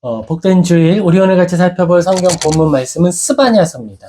복된 주일, 우리 오늘 같이 살펴볼 성경 본문 말씀은 스바냐서입니다.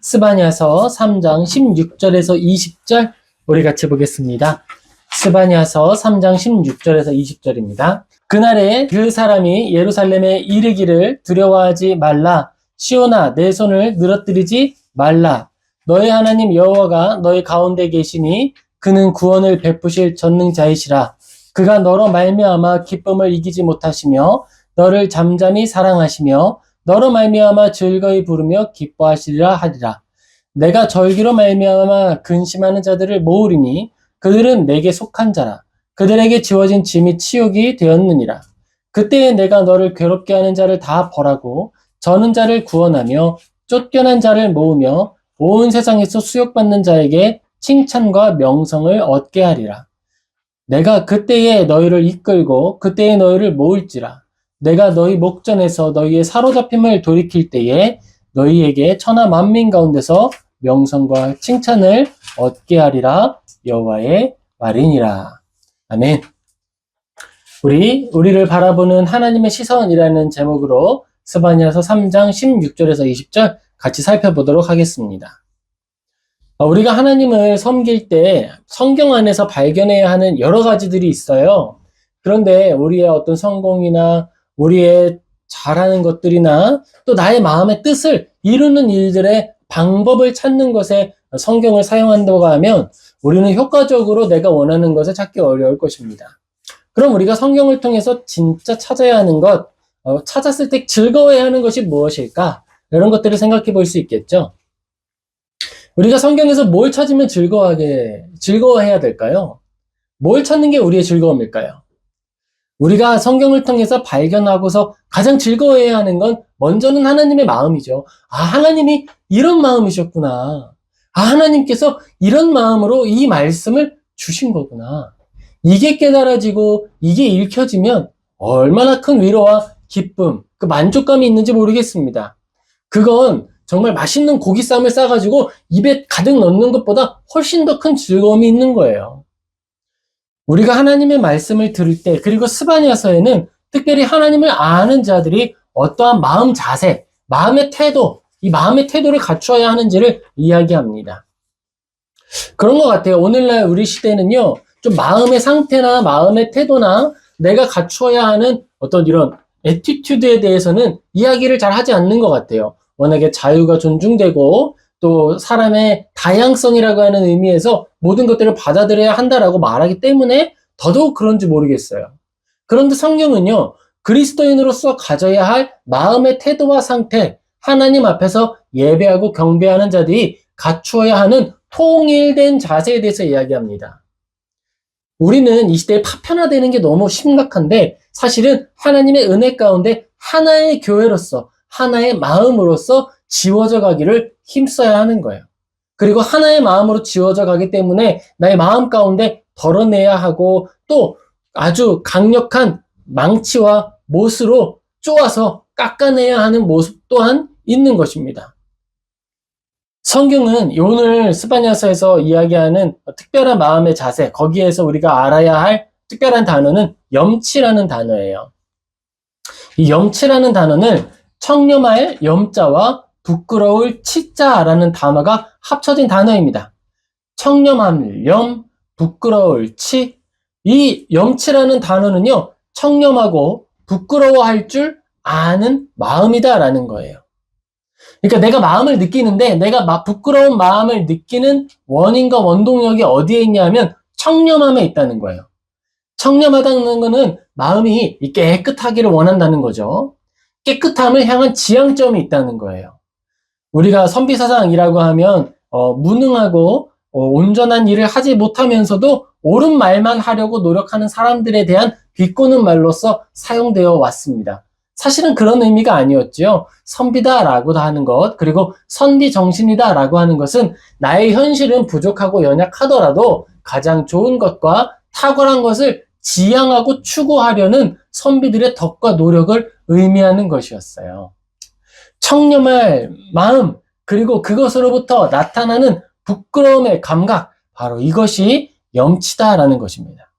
스바냐서 3장 16절에서 20절 우리 같이 보겠습니다. 스바냐서 3장 16절에서 20절입니다. 그날에 그 사람이 예루살렘에 이르기를 두려워하지 말라. 시온아, 내 손을 늘어뜨리지 말라. 너의 하나님 여호와가 너희 가운데 계시니 그는 구원을 베푸실 전능자이시라. 그가 너로 말미암아 기쁨을 이기지 못하시며 너를 잠잠히 사랑하시며 너로 말미암아 즐거이 부르며 기뻐하시리라 하리라. 내가 절기로 말미암아 근심하는 자들을 모으리니 그들은 내게 속한 자라. 그들에게 지워진 짐이 치욕이 되었느니라. 그때에 내가 너를 괴롭게 하는 자를 다 벌하고 저는 자를 구원하며 쫓겨난 자를 모으며 온 세상에서 수욕받는 자에게 칭찬과 명성을 얻게 하리라. 내가 그때에 너희를 이끌고 그때에 너희를 모을지라. 내가 너희 목전에서 너희의 사로잡힘을 돌이킬 때에 너희에게 천하 만민 가운데서 명성과 칭찬을 얻게 하리라. 여호와의 말이니라. 아멘. 우리를 바라보는 하나님의 시선이라는 제목으로 스바냐서 3장 16절에서 20절 같이 살펴보도록 하겠습니다. 우리가 하나님을 섬길 때 성경 안에서 발견해야 하는 여러 가지들이 있어요. 그런데 우리의 어떤 성공이나 우리의 잘하는 것들이나 또 나의 마음의 뜻을 이루는 일들의 방법을 찾는 것에 성경을 사용한다고 하면 우리는 효과적으로 내가 원하는 것을 찾기 어려울 것입니다. 그럼 우리가 성경을 통해서 진짜 찾아야 하는 것, 찾았을 때 즐거워해야 하는 것이 무엇일까? 이런 것들을 생각해 볼 수 있겠죠. 우리가 성경에서 뭘 찾으면 즐거워해야 될까요? 뭘 찾는 게 우리의 즐거움일까요? 우리가 성경을 통해서 발견하고서 가장 즐거워해야 하는 건 먼저는 하나님의 마음이죠. 하나님이 이런 마음이셨구나. 하나님께서 이런 마음으로 이 말씀을 주신 거구나. 이게 깨달아지고 이게 읽혀지면 얼마나 큰 위로와 기쁨, 그 만족감이 있는지 모르겠습니다. 그건 정말 맛있는 고기쌈을 싸가지고 입에 가득 넣는 것보다 훨씬 더 큰 즐거움이 있는 거예요. 우리가 하나님의 말씀을 들을 때, 그리고 스바냐서에는 특별히 하나님을 아는 자들이 어떠한 마음 자세, 마음의 태도, 이 마음의 태도를 갖추어야 하는지를 이야기합니다. 그런 것 같아요. 오늘날 우리 시대는요, 좀 마음의 상태나 마음의 태도나 내가 갖추어야 하는 어떤 이런 애티튜드에 대해서는 이야기를 잘 하지 않는 것 같아요. 워낙에 자유가 존중되고 또 사람의 다양성이라고 하는 의미에서 모든 것들을 받아들여야 한다라고 말하기 때문에 더더욱 그런지 모르겠어요. 그런데 성경은요, 그리스도인으로서 가져야 할 마음의 태도와 상태, 하나님 앞에서 예배하고 경배하는 자들이 갖추어야 하는 통일된 자세에 대해서 이야기합니다. 우리는 이 시대에 파편화되는 게 너무 심각한데 사실은 하나님의 은혜 가운데 하나의 교회로서 하나의 마음으로서 지워져 가기를 힘써야 하는 거예요. 그리고 하나의 마음으로 지워져 가기 때문에 나의 마음 가운데 덜어내야 하고 또 아주 강력한 망치와 못으로 쪼아서 깎아내야 하는 모습 또한 있는 것입니다. 성경은 오늘 스바냐서에서 이야기하는 특별한 마음의 자세, 거기에서 우리가 알아야 할 특별한 단어는 염치라는 단어예요. 이 염치라는 단어는 청렴할 염자와 부끄러울 치자라는 단어가 합쳐진 단어입니다. 청렴할 염, 부끄러울 치. 이 염치라는 단어는요, 청렴하고 부끄러워할 줄 아는 마음이다라는 거예요. 그러니까 내가 마음을 느끼는데 내가 부끄러운 마음을 느끼는 원인과 원동력이 어디에 있냐면 청렴함에 있다는 거예요. 청렴하다는 거는 마음이 깨끗하기를 원한다는 거죠. 깨끗함을 향한 지향점이 있다는 거예요. 우리가 선비사상이라고 하면 무능하고 온전한 일을 하지 못하면서도 옳은 말만 하려고 노력하는 사람들에 대한 비꼬는 말로서 사용되어 왔습니다. 사실은 그런 의미가 아니었죠. 선비다라고 하는 것, 그리고 선비정신이다라고 하는 것은 나의 현실은 부족하고 연약하더라도 가장 좋은 것과 탁월한 것을 지향하고 추구하려는 선비들의 덕과 노력을 의미하는 것이었어요. 청렴할 마음, 그리고 그것으로부터 나타나는 부끄러움의 감각, 바로 이것이 염치다라는 것입니다.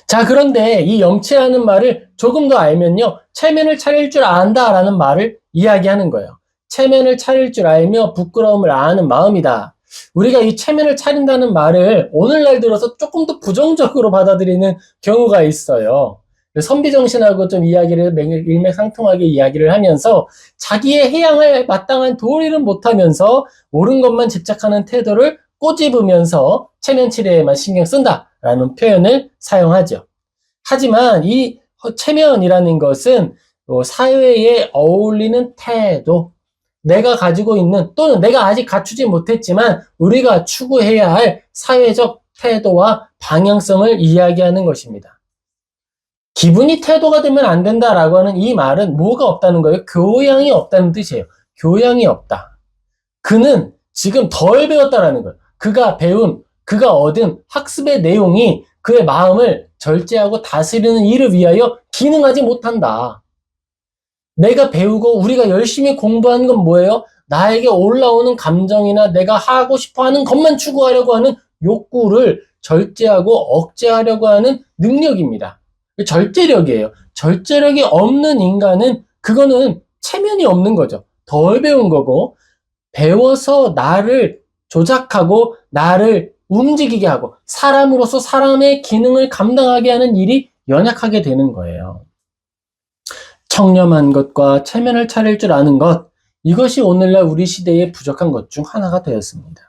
자, 그런데 이 염치라는 말을 조금 더 알면요, 체면을 차릴 줄 안다라는 말을 이야기하는 거예요. 체면을 차릴 줄 알며 부끄러움을 아는 마음이다. 우리가 이 체면을 차린다는 말을 오늘날 들어서 조금 더 부정적으로 받아들이는 경우가 있어요. 선비정신하고 좀 이야기를 일맥상통하게 이야기를 하면서 자기의 해야 할 마땅한 도리를 못하면서 옳은 것만 집착하는 태도를 꼬집으면서 체면 치레에만 신경 쓴다라는 표현을 사용하죠. 하지만 이 체면이라는 것은 사회에 어울리는 태도, 내가 가지고 있는 또는 내가 아직 갖추지 못했지만 우리가 추구해야 할 사회적 태도와 방향성을 이야기하는 것입니다. 기분이 태도가 되면 안 된다라고 하는 이 말은 뭐가 없다는 거예요? 교양이 없다는 뜻이에요. 교양이 없다. 그는 지금 덜 배웠다라는 거예요. 그가 얻은 학습의 내용이 그의 마음을 절제하고 다스리는 일을 위하여 기능하지 못한다. 내가 배우고 우리가 열심히 공부하는 건 뭐예요? 나에게 올라오는 감정이나 내가 하고 싶어 하는 것만 추구하려고 하는 욕구를 절제하고 억제하려고 하는 능력입니다. 절제력이에요. 절제력이 없는 인간은 그거는 체면이 없는 거죠. 덜 배운 거고, 배워서 나를 조작하고 나를 움직이게 하고 사람으로서 사람의 기능을 감당하게 하는 일이 연약하게 되는 거예요. 청렴한 것과 체면을 차릴 줄 아는 것, 이것이 오늘날 우리 시대의 부족한 것 중 하나가 되었습니다.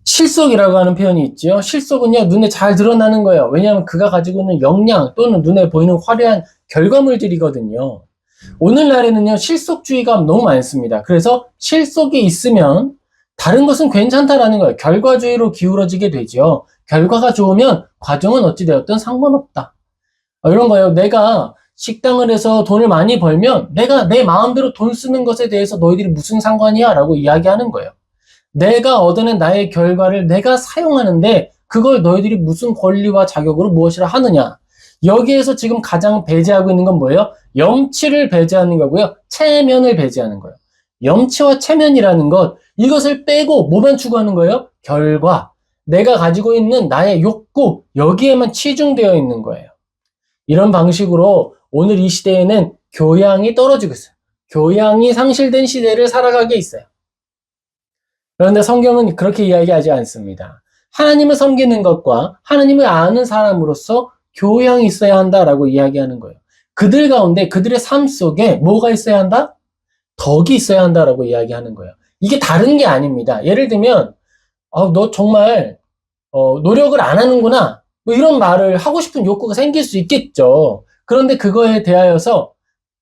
실속이라고 하는 표현이 있죠. 실속은요, 눈에 잘 드러나는 거예요. 왜냐하면 그가 가지고 있는 역량 또는 눈에 보이는 화려한 결과물들이거든요. 오늘날에는요, 실속주의가 너무 많습니다. 그래서 실속이 있으면 다른 것은 괜찮다라는 거예요. 결과주의로 기울어지게 되죠. 결과가 좋으면 과정은 어찌되었든 상관없다. 이런 거예요. 내가 식당을 해서 돈을 많이 벌면 내가 내 마음대로 돈 쓰는 것에 대해서 너희들이 무슨 상관이야? 라고 이야기하는 거예요. 내가 얻어낸 나의 결과를 내가 사용하는데 그걸 너희들이 무슨 권리와 자격으로 무엇이라 하느냐? 여기에서 지금 가장 배제하고 있는 건 뭐예요? 염치를 배제하는 거고요. 체면을 배제하는 거예요. 염치와 체면이라는 것, 이것을 빼고 뭐만 추구하는 거예요? 결과. 내가 가지고 있는 나의 욕구, 여기에만 치중되어 있는 거예요. 이런 방식으로 오늘 이 시대에는 교양이 떨어지고 있어요. 교양이 상실된 시대를 살아가게 있어요. 그런데 성경은 그렇게 이야기하지 않습니다. 하나님을 섬기는 것과 하나님을 아는 사람으로서 교양이 있어야 한다라고 이야기하는 거예요. 그들 가운데 그들의 삶 속에 뭐가 있어야 한다? 덕이 있어야 한다라고 이야기하는 거예요. 이게 다른 게 아닙니다. 예를 들면 너 정말 노력을 안 하는구나, 뭐 이런 말을 하고 싶은 욕구가 생길 수 있겠죠. 그런데 그거에 대하여서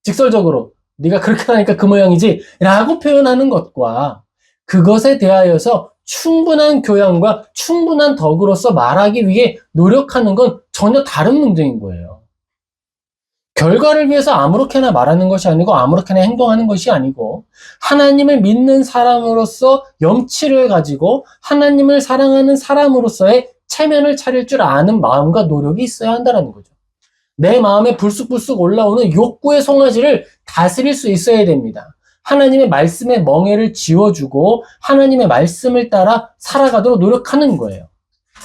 직설적으로 네가 그렇게 하니까 그 모양이지 라고 표현하는 것과 그것에 대하여서 충분한 교양과 충분한 덕으로서 말하기 위해 노력하는 건 전혀 다른 문제인 거예요. 결과를 위해서 아무렇게나 말하는 것이 아니고 아무렇게나 행동하는 것이 아니고 하나님을 믿는 사람으로서 염치를 가지고 하나님을 사랑하는 사람으로서의 체면을 차릴 줄 아는 마음과 노력이 있어야 한다는 거죠. 내 마음에 불쑥불쑥 올라오는 욕구의 송아지를 다스릴 수 있어야 됩니다. 하나님의 말씀의 멍에를 지워주고 하나님의 말씀을 따라 살아가도록 노력하는 거예요.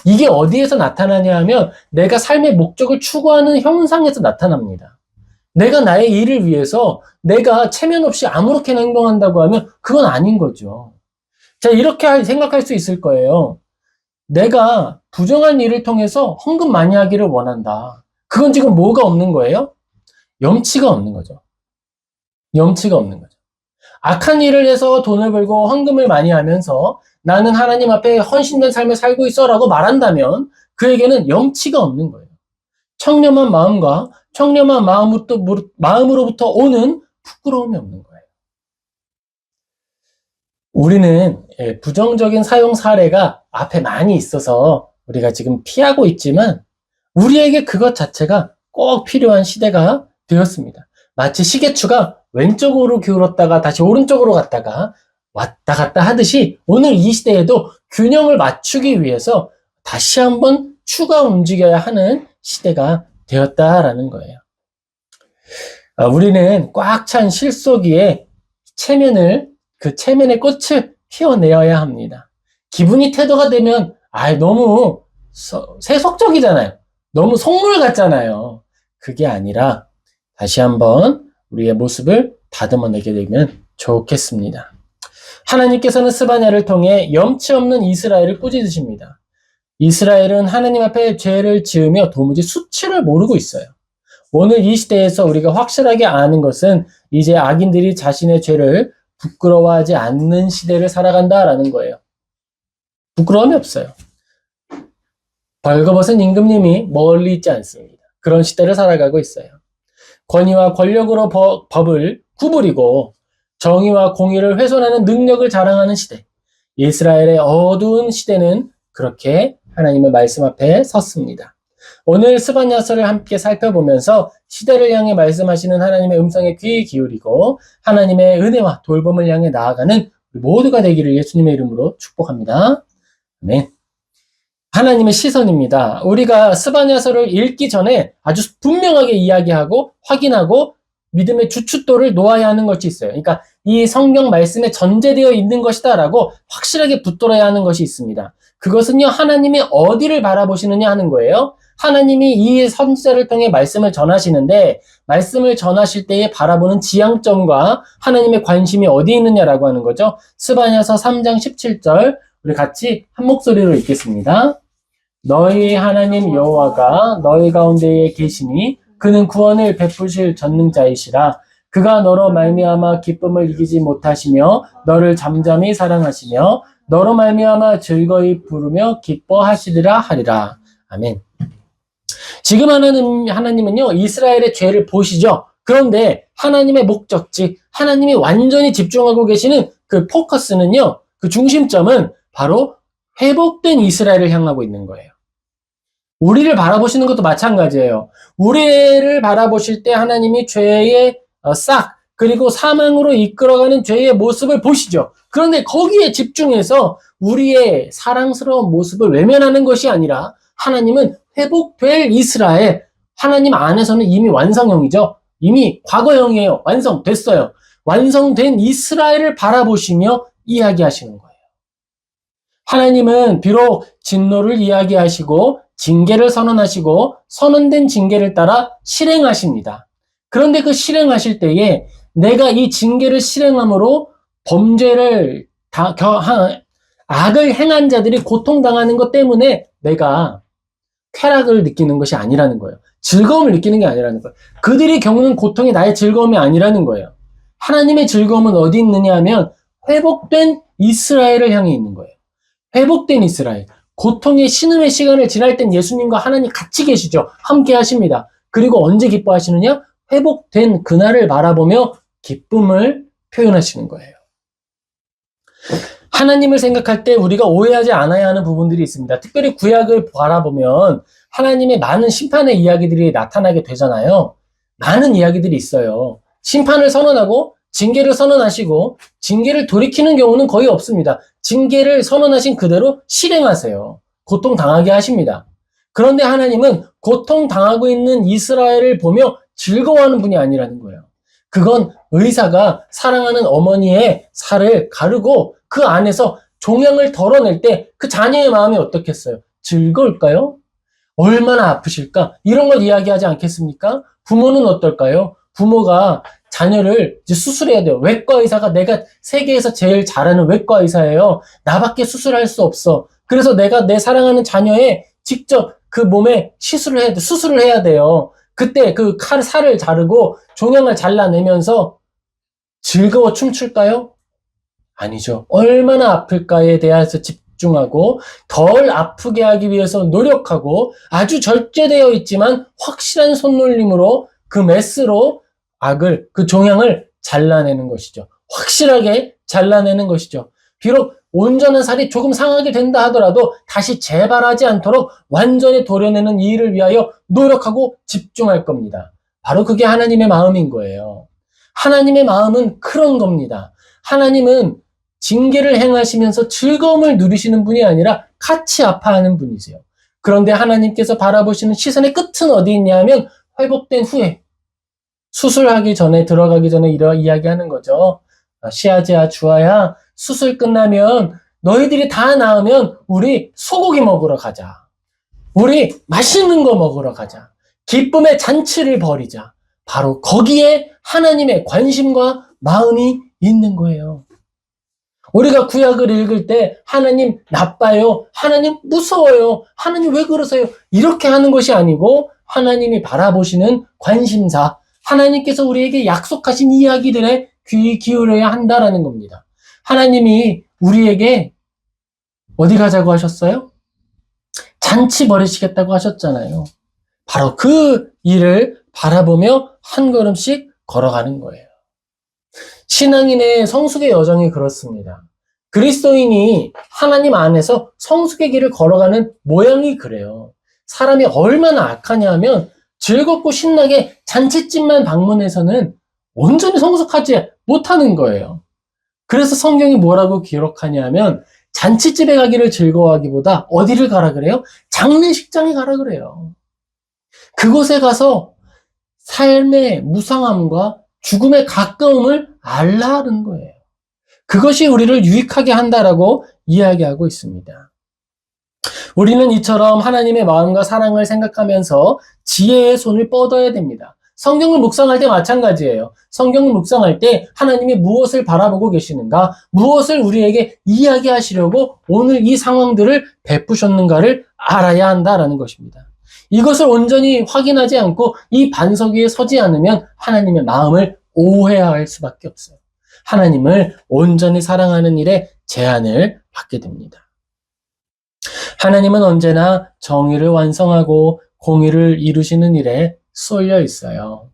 이게 어디에서 나타나냐 하면 내가 삶의 목적을 추구하는 형상에서 나타납니다. 내가 나의 일을 위해서 내가 체면 없이 아무렇게나 행동한다고 하면 그건 아닌 거죠. 자, 이렇게 생각할 수 있을 거예요. 내가 부정한 일을 통해서 헌금 많이 하기를 원한다. 그건 지금 뭐가 없는 거예요? 염치가 없는 거죠. 염치가 없는 거죠. 악한 일을 해서 돈을 벌고 헌금을 많이 하면서 나는 하나님 앞에 헌신된 삶을 살고 있어 라고 말한다면 그에게는 염치가 없는 거예요. 청렴한 마음과 청렴한 마음으로부터 오는 부끄러움이 없는 거예요. 우리는 부정적인 사용 사례가 앞에 많이 있어서 우리가 지금 피하고 있지만 우리에게 그것 자체가 꼭 필요한 시대가 되었습니다. 마치 시계추가 왼쪽으로 기울었다가 다시 오른쪽으로 갔다가 왔다 갔다 하듯이 오늘 이 시대에도 균형을 맞추기 위해서 다시 한번 추가 움직여야 하는 시대가 되었다라는 거예요. 우리는 꽉 찬 실속기에 그 체면의 꽃을 피워내어야 합니다. 기분이 태도가 되면 너무 세속적이잖아요. 너무 속물 같잖아요. 그게 아니라 다시 한번 우리의 모습을 다듬어내게 되면 좋겠습니다. 하나님께서는 스바냐를 통해 염치 없는 이스라엘을 꾸짖으십니다. 이스라엘은 하나님 앞에 죄를 지으며 도무지 수치를 모르고 있어요. 오늘 이 시대에서 우리가 확실하게 아는 것은 이제 악인들이 자신의 죄를 부끄러워하지 않는 시대를 살아간다라는 거예요. 부끄러움이 없어요. 벌거벗은 임금님이 멀리 있지 않습니다. 그런 시대를 살아가고 있어요. 권위와 권력으로 법을 구부리고 정의와 공의를 훼손하는 능력을 자랑하는 시대. 이스라엘의 어두운 시대는 그렇게 하나님의 말씀 앞에 섰습니다. 오늘 스바냐서를 함께 살펴보면서 시대를 향해 말씀하시는 하나님의 음성에 귀 기울이고 하나님의 은혜와 돌봄을 향해 나아가는 모두가 되기를 예수님의 이름으로 축복합니다. 아멘. 하나님의 시선입니다. 우리가 스바냐서를 읽기 전에 아주 분명하게 이야기하고 확인하고 믿음의 주춧돌을 놓아야 하는 것이 있어요. 그러니까 이 성경 말씀에 전제되어 있는 것이다라고 확실하게 붙들어야 하는 것이 있습니다. 그것은요, 하나님이 어디를 바라보시느냐 하는 거예요. 하나님이 이 선지자를 통해 말씀을 전하시는데 말씀을 전하실 때에 바라보는 지향점과 하나님의 관심이 어디 있느냐라고 하는 거죠. 스바냐서 3장 17절 우리 같이 한 목소리로 읽겠습니다. 너희 하나님 여호와가 너희 가운데에 계시니 그는 구원을 베푸실 전능자이시라. 그가 너로 말미암아 기쁨을 이기지 못하시며 너를 잠잠히 사랑하시며 너로 말미암아 즐거이 부르며 기뻐하시리라 하리라. 아멘. 지금 하나님은요, 이스라엘의 죄를 보시죠. 그런데 하나님의 목적지, 하나님이 완전히 집중하고 계시는 그 포커스는요, 그 중심점은 바로 회복된 이스라엘을 향하고 있는 거예요. 우리를 바라보시는 것도 마찬가지예요. 우리를 바라보실 때 하나님이 죄의 싹, 그리고 사망으로 이끌어가는 죄의 모습을 보시죠. 그런데 거기에 집중해서 우리의 사랑스러운 모습을 외면하는 것이 아니라 하나님은 회복될 이스라엘, 하나님 안에서는 이미 완성형이죠. 이미 과거형이에요. 완성됐어요. 완성된 이스라엘을 바라보시며 이야기하시는 거예요. 하나님은 비록 진노를 이야기하시고 징계를 선언하시고 선언된 징계를 따라 실행하십니다. 그런데 그 실행하실 때에 내가 이 징계를 실행함으로 범죄를 악을 행한 자들이 고통당하는 것 때문에 내가 쾌락을 느끼는 것이 아니라는 거예요. 즐거움을 느끼는 게 아니라는 거예요. 그들이 겪는 고통이 나의 즐거움이 아니라는 거예요. 하나님의 즐거움은 어디 있느냐 하면 회복된 이스라엘을 향해 있는 거예요. 회복된 이스라엘. 고통의 신음의 시간을 지날 땐 예수님과 하나님 같이 계시죠. 함께 하십니다. 그리고 언제 기뻐하시느냐? 회복된 그날을 바라보며 기쁨을 표현하시는 거예요. 하나님을 생각할 때 우리가 오해하지 않아야 하는 부분들이 있습니다. 특별히 구약을 바라보면 하나님의 많은 심판의 이야기들이 나타나게 되잖아요. 많은 이야기들이 있어요. 심판을 선언하고 징계를 선언하시고 징계를 돌이키는 경우는 거의 없습니다. 징계를 선언하신 그대로 실행하세요. 고통당하게 하십니다. 그런데 하나님은 고통당하고 있는 이스라엘을 보며 즐거워하는 분이 아니라는 거예요. 그건 의사가 사랑하는 어머니의 살을 가르고 그 안에서 종양을 덜어낼 때 그 자녀의 마음이 어떻겠어요? 즐거울까요? 얼마나 아프실까? 이런 걸 이야기하지 않겠습니까? 부모는 어떨까요? 부모가 자녀를 이제 수술해야 돼요. 외과 의사가 내가 세계에서 제일 잘하는 외과 의사예요. 나밖에 수술할 수 없어. 그래서 내가 내 사랑하는 자녀의 직접 그 몸에 수술을 해야 돼요. 그때 그 살을 자르고 종양을 잘라내면서 즐거워 춤출까요? 아니죠. 얼마나 아플까에 대해서 집중하고 덜 아프게 하기 위해서 노력하고 아주 절제되어 있지만 확실한 손놀림으로 그 메스로 악을, 그 종양을 잘라내는 것이죠. 확실하게 잘라내는 것이죠. 비록 온전한 살이 조금 상하게 된다 하더라도 다시 재발하지 않도록 완전히 도려내는 이 일을 위하여 노력하고 집중할 겁니다. 바로 그게 하나님의 마음인 거예요. 하나님의 마음은 그런 겁니다. 하나님은 징계를 행하시면서 즐거움을 누리시는 분이 아니라 같이 아파하는 분이세요. 그런데 하나님께서 바라보시는 시선의 끝은 어디 있냐 하면 회복된 후에 수술하기 전에 들어가기 전에 이런 이야기하는 거죠. 시아지야 주아야 수술 끝나면 너희들이 다 나으면 우리 소고기 먹으러 가자. 우리 맛있는 거 먹으러 가자. 기쁨의 잔치를 벌이자. 바로 거기에 하나님의 관심과 마음이 있는 거예요. 우리가 구약을 읽을 때 하나님 나빠요. 하나님 무서워요. 하나님 왜 그러세요? 이렇게 하는 것이 아니고 하나님이 바라보시는 관심사, 하나님께서 우리에게 약속하신 이야기들에 귀 기울여야 한다라는 겁니다. 하나님이 우리에게 어디 가자고 하셨어요? 잔치 벌이시겠다고 하셨잖아요. 바로 그 일을 바라보며 한 걸음씩 걸어가는 거예요. 신앙인의 성숙의 여정이 그렇습니다. 그리스도인이 하나님 안에서 성숙의 길을 걸어가는 모양이 그래요. 사람이 얼마나 악하냐 하면 즐겁고 신나게 잔치집만 방문해서는 온전히 성숙하지 못하는 거예요. 그래서 성경이 뭐라고 기록하냐 하면 잔치집에 가기를 즐거워하기보다 어디를 가라 그래요? 장례식장에 가라 그래요. 그곳에 가서 삶의 무상함과 죽음의 가까움을 알라 하는 거예요. 그것이 우리를 유익하게 한다라고 이야기하고 있습니다. 우리는 이처럼 하나님의 마음과 사랑을 생각하면서 지혜의 손을 뻗어야 됩니다. 성경을 묵상할 때 마찬가지예요. 성경을 묵상할 때 하나님이 무엇을 바라보고 계시는가, 무엇을 우리에게 이야기하시려고 오늘 이 상황들을 베푸셨는가를 알아야 한다라는 것입니다. 이것을 온전히 확인하지 않고 이 반석 위에 서지 않으면 하나님의 마음을 오해할 수밖에 없어요. 하나님을 온전히 사랑하는 일에 제한을 받게 됩니다. 하나님은 언제나 정의를 완성하고 공의를 이루시는 일에 쏠려 있어요.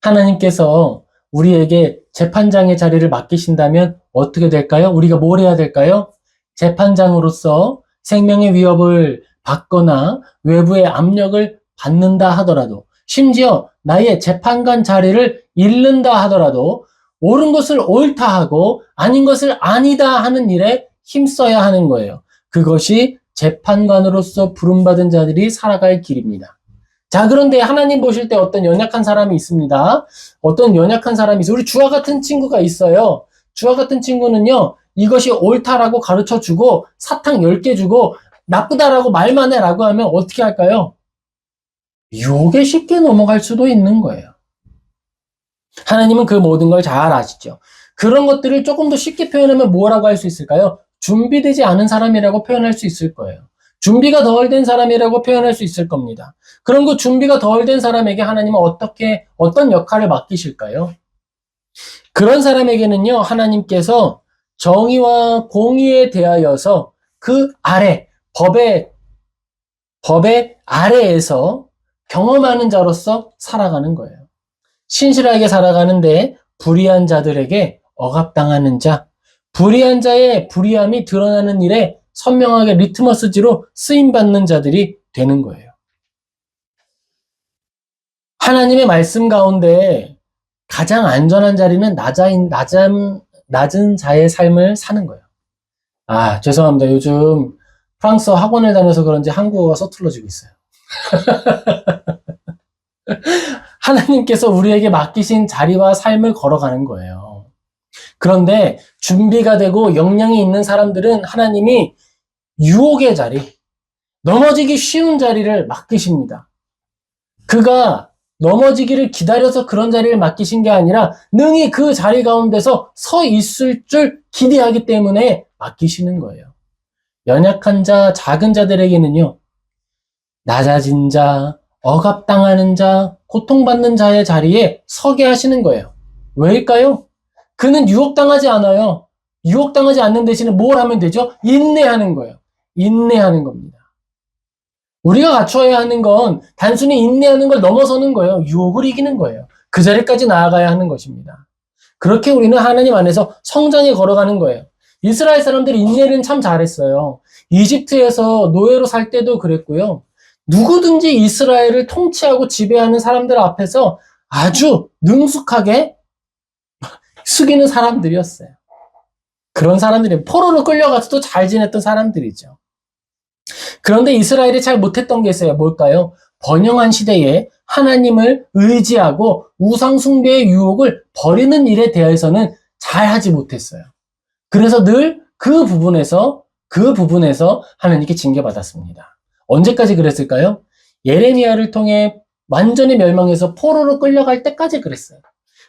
하나님께서 우리에게 재판장의 자리를 맡기신다면 어떻게 될까요? 우리가 뭘 해야 될까요? 재판장으로서 생명의 위협을 받거나 외부의 압력을 받는다 하더라도, 심지어 나의 재판관 자리를 잃는다 하더라도 옳은 것을 옳다 하고 아닌 것을 아니다 하는 일에 힘써야 하는 거예요. 그것이 재판관으로서 부름받은 자들이 살아갈 길입니다. 자, 그런데 하나님 보실 때 어떤 연약한 사람이 있습니다. 어떤 연약한 사람이 있어요. 우리 주와 같은 친구가 있어요. 주와 같은 친구는요, 이것이 옳다라고 가르쳐 주고 사탕 10개 주고 나쁘다라고 말만 해라고 하면 어떻게 할까요? 유혹에 쉽게 넘어갈 수도 있는 거예요. 하나님은 그 모든 걸 잘 아시죠. 그런 것들을 조금 더 쉽게 표현하면 뭐라고 할 수 있을까요? 준비되지 않은 사람이라고 표현할 수 있을 거예요. 준비가 덜 된 사람이라고 표현할 수 있을 겁니다. 그럼 그 준비가 덜 된 사람에게 하나님은 어떤 역할을 맡기실까요? 그런 사람에게는요, 하나님께서 정의와 공의에 대하여서 그 아래, 법의 아래에서 경험하는 자로서 살아가는 거예요. 신실하게 살아가는데 불의한 자들에게 억압당하는 자, 불의한 자의 불의함이 드러나는 일에 선명하게 리트머스지로 쓰임받는 자들이 되는 거예요. 하나님의 말씀 가운데 가장 안전한 자리는 낮은 자의 삶을 사는 거예요. 아, 죄송합니다. 요즘 프랑스어 학원을 다녀서 그런지 한국어가 서툴러지고 있어요. 하나님께서 우리에게 맡기신 자리와 삶을 걸어가는 거예요. 그런데 준비가 되고 역량이 있는 사람들은 하나님이 유혹의 자리, 넘어지기 쉬운 자리를 맡기십니다. 그가 넘어지기를 기다려서 그런 자리를 맡기신 게 아니라 능히 그 자리 가운데서 서 있을 줄 기대하기 때문에 맡기시는 거예요. 연약한 자, 작은 자들에게는요, 낮아진 자, 억압당하는 자, 고통받는 자의 자리에 서게 하시는 거예요. 왜일까요? 그는 유혹당하지 않아요. 유혹당하지 않는 대신에 뭘 하면 되죠? 인내하는 거예요. 인내하는 겁니다. 우리가 갖춰야 하는 건 단순히 인내하는 걸 넘어서는 거예요. 유혹을 이기는 거예요. 그 자리까지 나아가야 하는 것입니다. 그렇게 우리는 하나님 안에서 성장해 걸어가는 거예요. 이스라엘 사람들이 인내는 참 잘했어요. 이집트에서 노예로 살 때도 그랬고요. 누구든지 이스라엘을 통치하고 지배하는 사람들 앞에서 아주 능숙하게 숙이는 사람들이었어요. 그런 사람들이 포로로 끌려가서도 잘 지냈던 사람들이죠. 그런데 이스라엘이 잘 못했던 게 있어요. 뭘까요? 번영한 시대에 하나님을 의지하고 우상 숭배의 유혹을 버리는 일에 대해서는 잘 하지 못했어요. 그래서 늘 그 부분에서 하나님께 징계받았습니다. 언제까지 그랬을까요? 예레미야를 통해 완전히 멸망해서 포로로 끌려갈 때까지 그랬어요.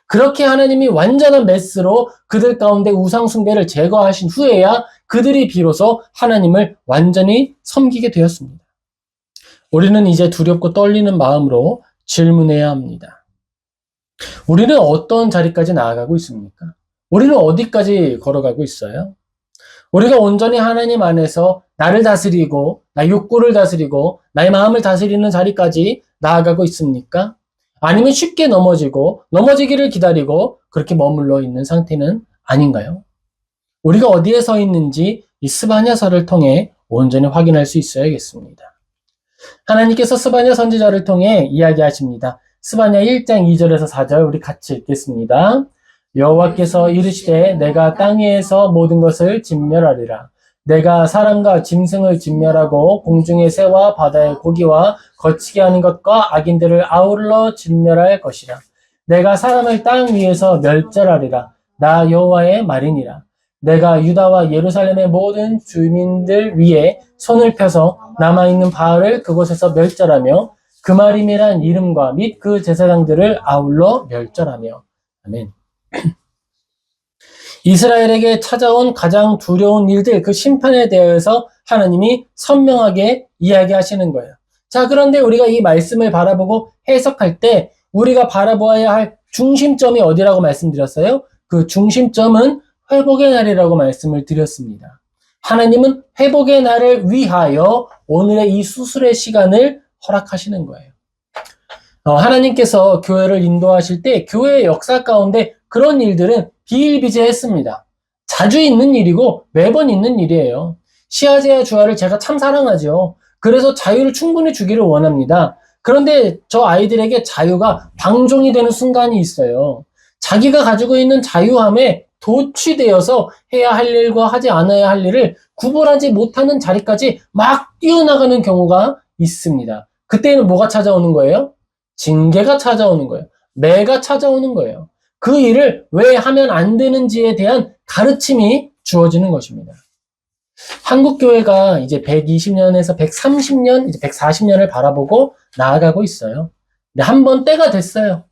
그렇게 하나님이 완전한 메스로 그들 가운데 우상 숭배를 제거하신 후에야 그들이 비로소 하나님을 완전히 섬기게 되었습니다. 우리는 이제 두렵고 떨리는 마음으로 질문해야 합니다. 우리는 어떤 자리까지 나아가고 있습니까? 우리는 어디까지 걸어가고 있어요? 우리가 온전히 하나님 안에서 나를 다스리고 나의 욕구를 다스리고 나의 마음을 다스리는 자리까지 나아가고 있습니까? 아니면 쉽게 넘어지기를 기다리고 그렇게 머물러 있는 상태는 아닌가요? 우리가 어디에 서 있는지 이 스바냐서를 통해 온전히 확인할 수 있어야겠습니다. 하나님께서 스바냐 선지자를 통해 이야기하십니다. 스바냐 1장 2절에서 4절 우리 같이 읽겠습니다. 여호와께서 이르시되 내가 땅 위에서 모든 것을 진멸하리라. 내가 사람과 짐승을 진멸하고 공중의 새와 바다의 고기와 거치게 하는 것과 악인들을 아울러 진멸할 것이라. 내가 사람을 땅 위에서 멸절하리라. 나 여호와의 말이니라. 내가 유다와 예루살렘의 모든 주민들 위에 손을 펴서 남아있는 바알을 그곳에서 멸절하며 그마림이란 이름과 및 그 제사장들을 아울러 멸절하며. 아멘. 이스라엘에게 찾아온 가장 두려운 일들, 그 심판에 대해서 하나님이 선명하게 이야기하시는 거예요. 자, 그런데 우리가 이 말씀을 바라보고 해석할 때 우리가 바라보아야 할 중심점이 어디라고 말씀드렸어요? 그 중심점은 회복의 날이라고 말씀을 드렸습니다. 하나님은 회복의 날을 위하여 오늘의 이 수술의 시간을 허락하시는 거예요. 하나님께서 교회를 인도하실 때 교회의 역사 가운데 그런 일들은 비일비재했습니다. 자주 있는 일이고 매번 있는 일이에요. 시아제와 주아를 제가 참 사랑하죠. 그래서 자유를 충분히 주기를 원합니다. 그런데 저 아이들에게 자유가 방종이 되는 순간이 있어요. 자기가 가지고 있는 자유함에 도취되어서 해야 할 일과 하지 않아야 할 일을 구분하지 못하는 자리까지 막 뛰어나가는 경우가 있습니다. 그때는 뭐가 찾아오는 거예요? 징계가 찾아오는 거예요. 매가 찾아오는 거예요. 그 일을 왜 하면 안 되는지에 대한 가르침이 주어지는 것입니다. 한국교회가 이제 120년에서 130년, 이제 140년을 바라보고 나아가고 있어요. 근데 한번 때가 됐어요.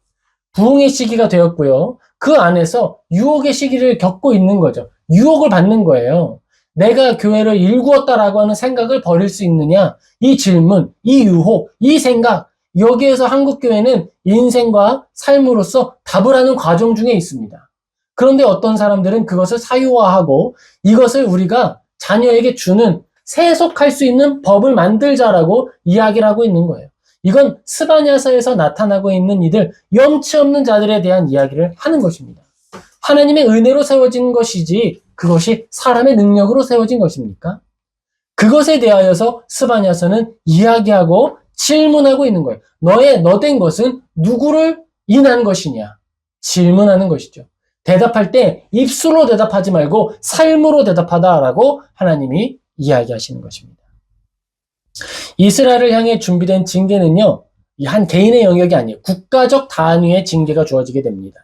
부흥의 시기가 되었고요. 그 안에서 유혹의 시기를 겪고 있는 거죠. 유혹을 받는 거예요. 내가 교회를 일구었다라고 하는 생각을 버릴 수 있느냐? 이 질문, 이 유혹, 이 생각, 여기에서 한국교회는 인생과 삶으로서 답을 하는 과정 중에 있습니다. 그런데 어떤 사람들은 그것을 사유화하고 이것을 우리가 자녀에게 주는 세속할 수 있는 법을 만들자라고 이야기를 하고 있는 거예요. 이건 스바냐서에서 나타나고 있는 이들, 염치 없는 자들에 대한 이야기를 하는 것입니다. 하나님의 은혜로 세워진 것이지 그것이 사람의 능력으로 세워진 것입니까? 그것에 대하여서 스바냐서는 이야기하고 질문하고 있는 거예요. 너된 것은 누구를 인한 것이냐? 질문하는 것이죠. 대답할 때 입술로 대답하지 말고 삶으로 대답하다라고 하나님이 이야기하시는 것입니다. 이스라엘을 향해 준비된 징계는요, 한 개인의 영역이 아니에요. 국가적 단위의 징계가 주어지게 됩니다.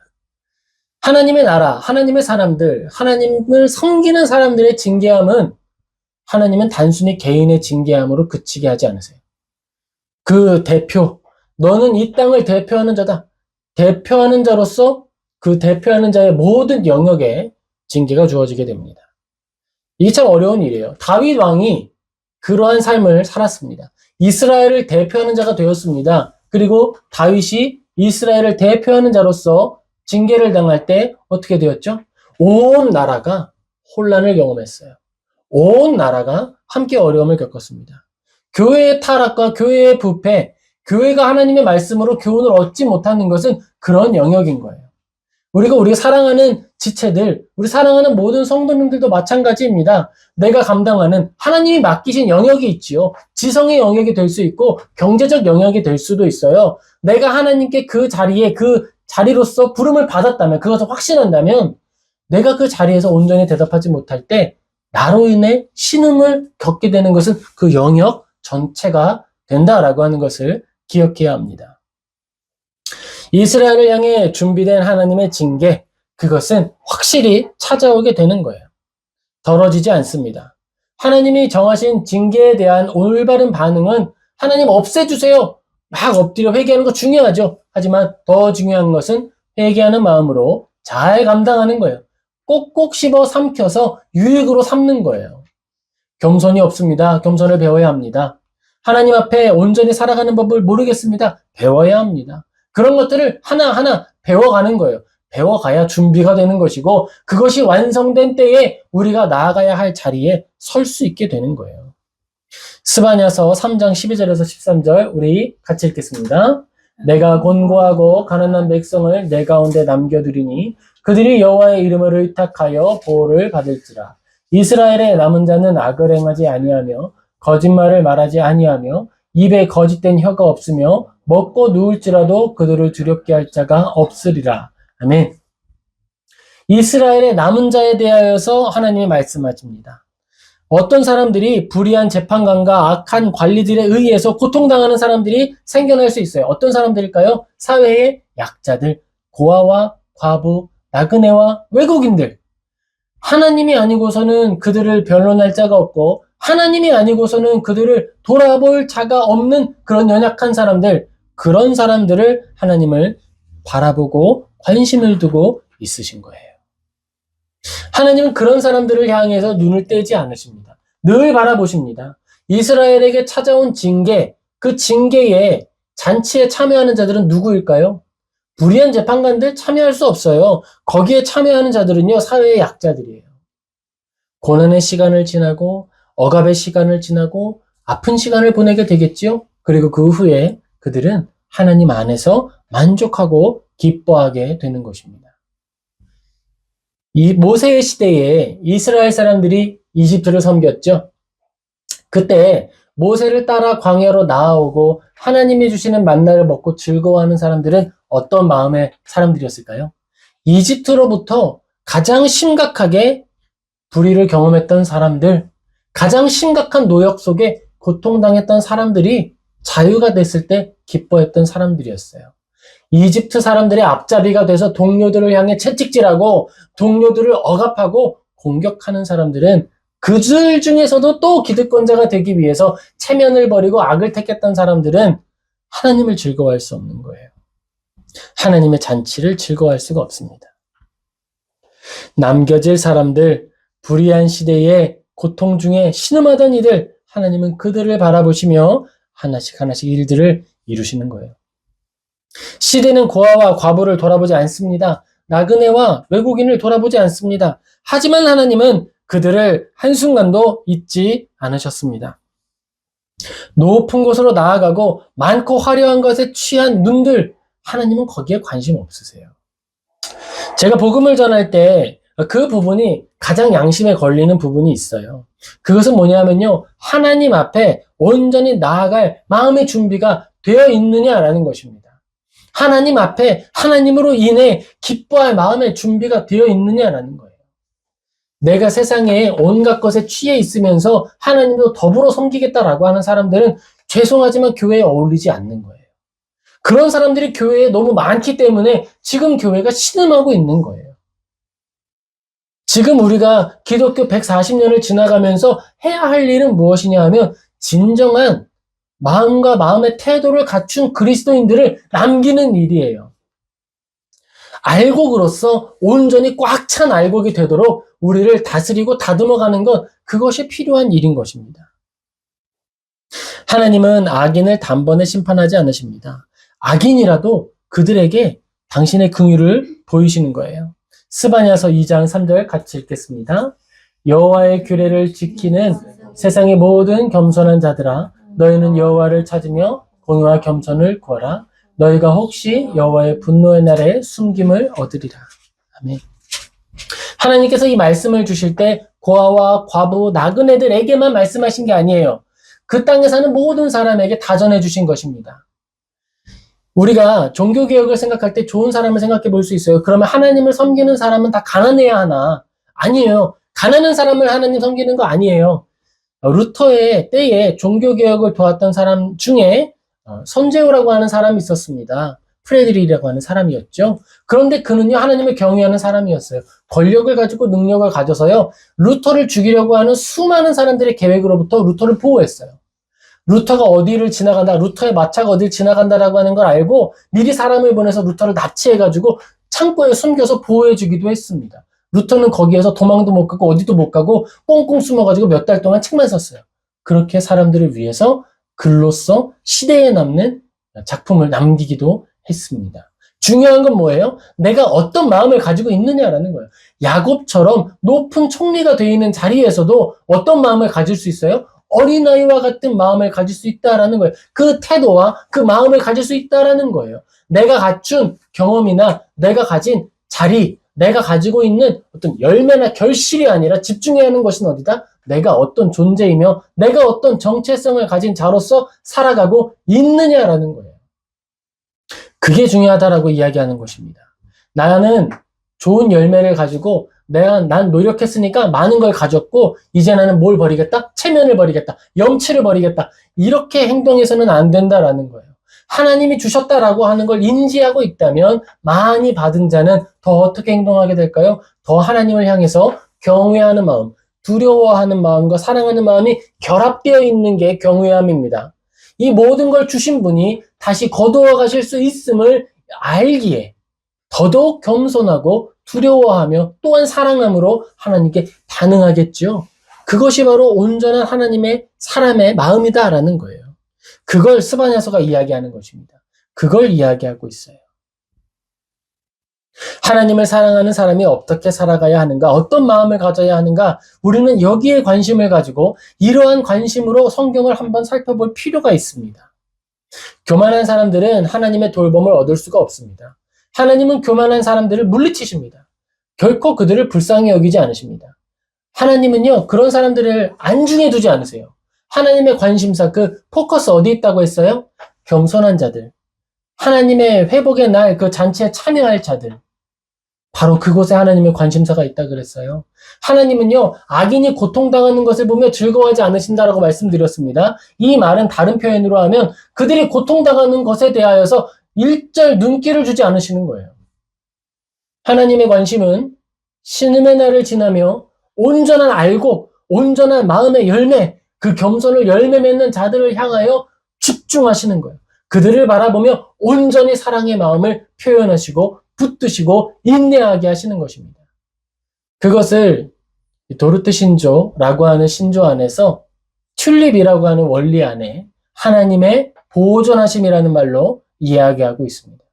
하나님의 나라, 하나님의 사람들, 하나님을 섬기는 사람들의 징계함은 하나님은 단순히 개인의 징계함으로 그치게 하지 않으세요. 그 대표, 너는 이 땅을 대표하는 자다. 대표하는 자로서 그 대표하는 자의 모든 영역에 징계가 주어지게 됩니다. 이게 참 어려운 일이에요. 다윗 왕이 그러한 삶을 살았습니다. 이스라엘을 대표하는 자가 되었습니다. 그리고 다윗이 이스라엘을 대표하는 자로서 징계를 당할 때 어떻게 되었죠? 온 나라가 혼란을 경험했어요. 온 나라가 함께 어려움을 겪었습니다. 교회의 타락과 교회의 부패, 교회가 하나님의 말씀으로 교훈을 얻지 못하는 것은 그런 영역인 거예요. 우리가 사랑하는 지체들, 우리 사랑하는 모든 성도님들도 마찬가지입니다. 내가 감당하는 하나님이 맡기신 영역이 있지요. 지성의 영역이 될 수 있고 경제적 영역이 될 수도 있어요. 내가 하나님께 그 자리로서 부름을 받았다면, 그것을 확신한다면 내가 그 자리에서 온전히 대답하지 못할 때 나로 인해 신음을 겪게 되는 것은 그 영역 전체가 된다라고 하는 것을 기억해야 합니다. 이스라엘을 향해 준비된 하나님의 징계, 그것은 확실히 찾아오게 되는 거예요. 덜어지지 않습니다. 하나님이 정하신 징계에 대한 올바른 반응은 하나님 없애주세요. 막 엎드려 회개하는 거 중요하죠. 하지만 더 중요한 것은 회개하는 마음으로 잘 감당하는 거예요. 꼭꼭 씹어 삼켜서 유익으로 삼는 거예요. 겸손이 없습니다. 겸손을 배워야 합니다. 하나님 앞에 온전히 살아가는 법을 모르겠습니다. 배워야 합니다. 그런 것들을 하나하나 배워가는 거예요. 배워가야 준비가 되는 것이고 그것이 완성된 때에 우리가 나아가야 할 자리에 설 수 있게 되는 거예요. 스바냐서 3장 12절에서 13절 우리 같이 읽겠습니다. 내가 곤고하고 가난한 백성을 내 가운데 남겨두리니 그들이 여호와의 이름을 의탁하여 보호를 받을지라. 이스라엘의 남은 자는 악을 행하지 아니하며 거짓말을 말하지 아니하며 입에 거짓된 혀가 없으며 먹고 누울지라도 그들을 두렵게 할 자가 없으리라. 아멘. 이스라엘의 남은 자에 대하여서 하나님이 말씀하십니다. 어떤 사람들이 불의한 재판관과 악한 관리들에 의해서 고통당하는 사람들이 생겨날 수 있어요. 어떤 사람들일까요? 사회의 약자들, 고아와 과부, 나그네와 외국인들. 하나님이 아니고서는 그들을 변론할 자가 없고 하나님이 아니고서는 그들을 돌아볼 자가 없는 그런 연약한 사람들, 그런 사람들을 하나님을 바라보고 관심을 두고 있으신 거예요. 하나님은 그런 사람들을 향해서 눈을 떼지 않으십니다. 늘 바라보십니다. 이스라엘에게 찾아온 징계, 그 징계에 잔치에 참여하는 자들은 누구일까요? 불의한 재판관들 참여할 수 없어요. 거기에 참여하는 자들은요, 사회의 약자들이에요. 고난의 시간을 지나고 억압의 시간을 지나고 아픈 시간을 보내게 되겠지요. 그리고 그 후에 그들은 하나님 안에서 만족하고 기뻐하게 되는 것입니다. 이 모세의 시대에 이스라엘 사람들이 이집트를 섬겼죠. 그때 모세를 따라 광야로 나아오고 하나님이 주시는 만나를 먹고 즐거워하는 사람들은 어떤 마음의 사람들이었을까요? 이집트로부터 가장 심각하게 불의를 경험했던 사람들, 가장 심각한 노역 속에 고통당했던 사람들이 자유가 됐을 때 기뻐했던 사람들이었어요. 이집트 사람들의 앞잡이가 돼서 동료들을 향해 채찍질하고 동료들을 억압하고 공격하는 사람들은 그들 중에서도 또 기득권자가 되기 위해서 체면을 버리고 악을 택했던 사람들은 하나님을 즐거워할 수 없는 거예요. 하나님의 잔치를 즐거워할 수가 없습니다. 남겨질 사람들, 불의한 시대에 고통 중에 신음하던 이들, 하나님은 그들을 바라보시며 하나씩 하나씩 일들을 이루시는 거예요. 시대는 고아와 과부를 돌아보지 않습니다. 나그네와 외국인을 돌아보지 않습니다. 하지만 하나님은 그들을 한순간도 잊지 않으셨습니다. 높은 곳으로 나아가고 많고 화려한 것에 취한 눈들, 하나님은 거기에 관심 없으세요. 제가 복음을 전할 때 그 부분이 가장 양심에 걸리는 부분이 있어요. 그것은 뭐냐면요, 하나님 앞에 온전히 나아갈 마음의 준비가 되어 있느냐라는 것입니다. 하나님 앞에 하나님으로 인해 기뻐할 마음의 준비가 되어 있느냐라는 거예요. 내가 세상에 온갖 것에 취해 있으면서 하나님도 더불어 섬기겠다라고 하는 사람들은 죄송하지만 교회에 어울리지 않는 거예요. 그런 사람들이 교회에 너무 많기 때문에 지금 교회가 신음하고 있는 거예요. 지금 우리가 기독교 140년을 지나가면서 해야 할 일은 무엇이냐 하면 진정한 마음과 마음의 태도를 갖춘 그리스도인들을 남기는 일이에요. 알곡으로서 온전히 꽉 찬 알곡이 되도록 우리를 다스리고 다듬어가는 것, 그것이 필요한 일인 것입니다. 하나님은 악인을 단번에 심판하지 않으십니다. 악인이라도 그들에게 당신의 긍휼을 보이시는 거예요. 스바냐서 2장 3절 같이 읽겠습니다. 여호와의 규례를 지키는 세상의 모든 겸손한 자들아, 너희는 여호와를 찾으며 공의와 겸손을 구하라. 너희가 혹시 여호와의 분노의 날에 숨김을 얻으리라. 아멘. 하나님께서 이 말씀을 주실 때 고아와 과부, 나그네들에게만 말씀하신 게 아니에요. 그 땅에 사는 모든 사람에게 다 전해주신 것입니다. 우리가 종교개혁을 생각할 때 좋은 사람을 생각해 볼 수 있어요. 그러면 하나님을 섬기는 사람은 다 가난해야 하나? 아니에요. 가난한 사람을 하나님 섬기는 거 아니에요. 루터의 때에 종교개혁을 도왔던 사람 중에 선제호라고 하는 사람이 있었습니다. 프레드리히라고 하는 사람이었죠. 그런데 그는요, 하나님을 경외하는 사람이었어요. 권력을 가지고 능력을 가져서요, 루터를 죽이려고 하는 수많은 사람들의 계획으로부터 루터를 보호했어요. 루터가 어디를 지나간다, 루터의 마차가 어디를 지나간다라고 하는 걸 알고 미리 사람을 보내서 루터를 납치해가지고 창고에 숨겨서 보호해주기도 했습니다. 루터는 거기에서 도망도 못 가고 어디도 못 가고 꽁꽁 숨어가지고 몇 달 동안 책만 썼어요. 그렇게 사람들을 위해서 글로써 시대에 남는 작품을 남기기도 했습니다. 중요한 건 뭐예요? 내가 어떤 마음을 가지고 있느냐라는 거예요. 야곱처럼 높은 총리가 되어 있는 자리에서도 어떤 마음을 가질 수 있어요? 어린아이와 같은 마음을 가질 수 있다라는 거예요. 그 태도와 그 마음을 가질 수 있다라는 거예요. 내가 갖춘 경험이나 내가 가진 자리, 내가 가지고 있는 어떤 열매나 결실이 아니라 집중해야 하는 것은 어디다? 내가 어떤 존재이며 내가 어떤 정체성을 가진 자로서 살아가고 있느냐라는 거예요. 그게 중요하다라고 이야기하는 것입니다. 나는 좋은 열매를 가지고 난 노력했으니까 많은 걸 가졌고 이제 나는 뭘 버리겠다? 체면을 버리겠다. 염치를 버리겠다. 이렇게 행동해서는 안 된다라는 거예요. 하나님이 주셨다라고 하는 걸 인지하고 있다면 많이 받은 자는 더 어떻게 행동하게 될까요? 더 하나님을 향해서 경외하는 마음, 두려워하는 마음과 사랑하는 마음이 결합되어 있는 게 경외함입니다. 이 모든 걸 주신 분이 다시 거두어 가실 수 있음을 알기에 더더욱 겸손하고 두려워하며 또한 사랑함으로 하나님께 반응하겠죠. 그것이 바로 온전한 하나님의 사람의 마음이다라는 거예요. 그걸 스바냐서가 이야기하는 것입니다. 그걸 이야기하고 있어요. 하나님을 사랑하는 사람이 어떻게 살아가야 하는가, 어떤 마음을 가져야 하는가, 우리는 여기에 관심을 가지고 이러한 관심으로 성경을 한번 살펴볼 필요가 있습니다. 교만한 사람들은 하나님의 돌봄을 얻을 수가 없습니다. 하나님은 교만한 사람들을 물리치십니다. 결코 그들을 불쌍히 여기지 않으십니다. 하나님은요, 그런 사람들을 안중에 두지 않으세요. 하나님의 관심사, 그 포커스 어디 있다고 했어요? 겸손한 자들. 하나님의 회복의 날 그 잔치에 참여할 자들. 바로 그곳에 하나님의 관심사가 있다 그랬어요. 하나님은요, 악인이 고통당하는 것을 보며 즐거워하지 않으신다라고 말씀드렸습니다. 이 말은 다른 표현으로 하면 그들이 고통당하는 것에 대하여서 일절 눈길을 주지 않으시는 거예요. 하나님의 관심은 신음의 날을 지나며 온전한 알곡, 온전한 마음의 열매, 그 겸손을 열매 맺는 자들을 향하여 집중하시는 거예요. 그들을 바라보며 온전히 사랑의 마음을 표현하시고 붙드시고 인내하게 하시는 것입니다. 그것을 도르트 신조라고 하는 신조 안에서 튤립이라고 하는 원리 안에 하나님의 보존하심이라는 말로 이야기하고 있습니다.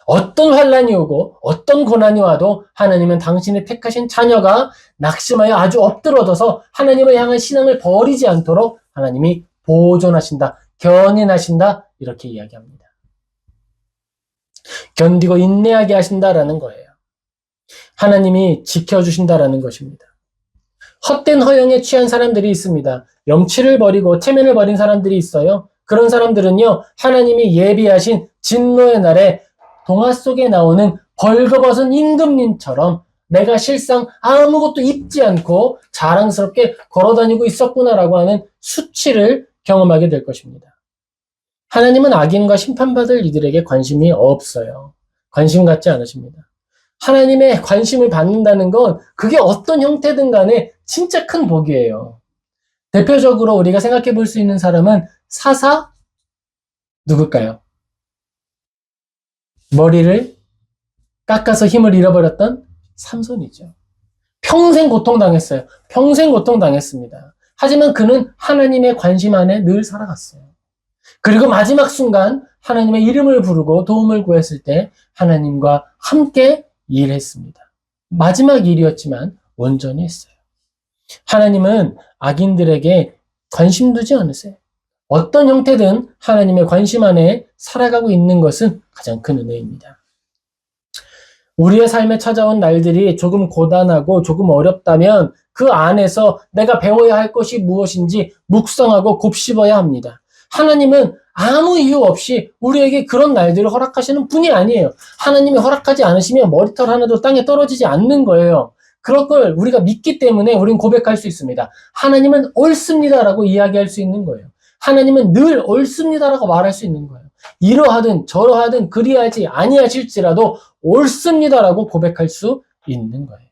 어떤 환란이 오고 어떤 고난이 와도 하나님은 당신의 택하신 자녀가 낙심하여 아주 엎드러져서 하나님을 향한 신앙을 버리지 않도록 하나님이 보존하신다, 견인하신다, 이렇게 이야기합니다. 견디고 인내하게 하신다라는 거예요. 하나님이 지켜주신다라는 것입니다. 헛된 허영에 취한 사람들이 있습니다. 염치를 버리고 체면을 버린 사람들이 있어요. 그런 사람들은요, 하나님이 예비하신 진노의 날에 동화 속에 나오는 벌거벗은 임금님처럼 내가 실상 아무것도 입지 않고 자랑스럽게 걸어다니고 있었구나라고 하는 수치를 경험하게 될 것입니다. 하나님은 악인과 심판받을 이들에게 관심이 없어요. 관심 갖지 않으십니다. 하나님의 관심을 받는다는 건 그게 어떤 형태든 간에 진짜 큰 복이에요. 대표적으로 우리가 생각해 볼 수 있는 사람은 사사 누굴까요? 머리를 깎아서 힘을 잃어버렸던 삼손이죠. 평생 고통당했어요. 평생 고통당했습니다. 하지만 그는 하나님의 관심 안에 늘 살아갔어요. 그리고 마지막 순간 하나님의 이름을 부르고 도움을 구했을 때 하나님과 함께 일했습니다. 마지막 일이었지만 온전히 했어요. 하나님은 악인들에게 관심 두지 않으세요. 어떤 형태든 하나님의 관심 안에 살아가고 있는 것은 가장 큰 은혜입니다. 우리의 삶에 찾아온 날들이 조금 고단하고 조금 어렵다면 그 안에서 내가 배워야 할 것이 무엇인지 묵상하고 곱씹어야 합니다. 하나님은 아무 이유 없이 우리에게 그런 날들을 허락하시는 분이 아니에요. 하나님이 허락하지 않으시면 머리털 하나도 땅에 떨어지지 않는 거예요. 그런 걸 우리가 믿기 때문에 우리는 고백할 수 있습니다. 하나님은 옳습니다라고 이야기할 수 있는 거예요. 하나님은 늘 옳습니다라고 말할 수 있는 거예요. 이러하든 저러하든 그리하지 아니하실지라도 옳습니다라고 고백할 수 있는 거예요.